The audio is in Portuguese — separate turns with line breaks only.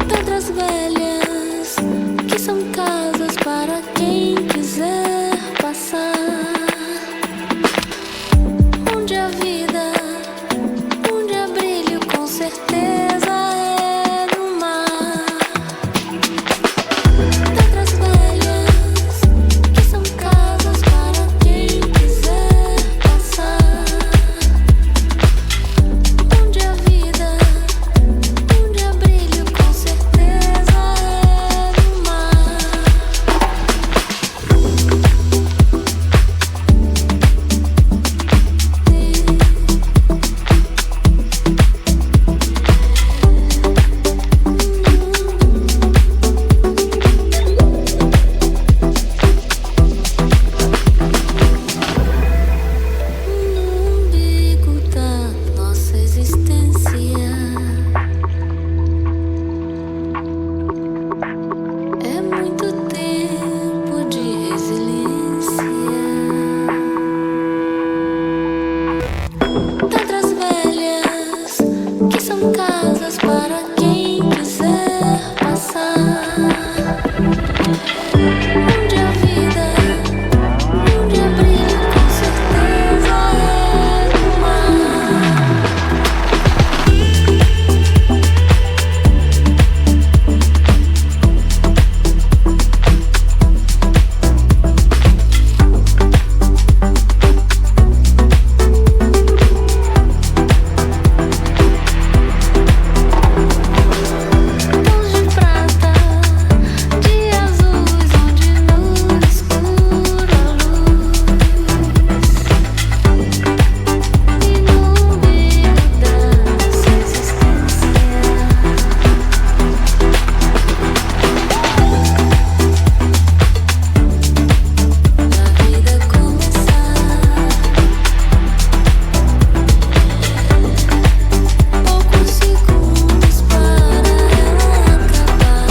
Pedras velhas que são casas para quem quiser passar, onde a vida, onde há brilho, com certeza é no mar. Pedras velhas que são casas para quem quiser passar, onde a vida, onde há brilho, com certeza é no mar. No umbigo da nossa existência é muito tempo de resiliência. Pedras velhas que são casas para quem quiser passar, onde a vida, onde há brilho, com certeza é no mar. Tons de prata, de azuis, onde no escuro há luz. E no umbigo dessa existência, a vida começar. Poucos segundos para ela acabar.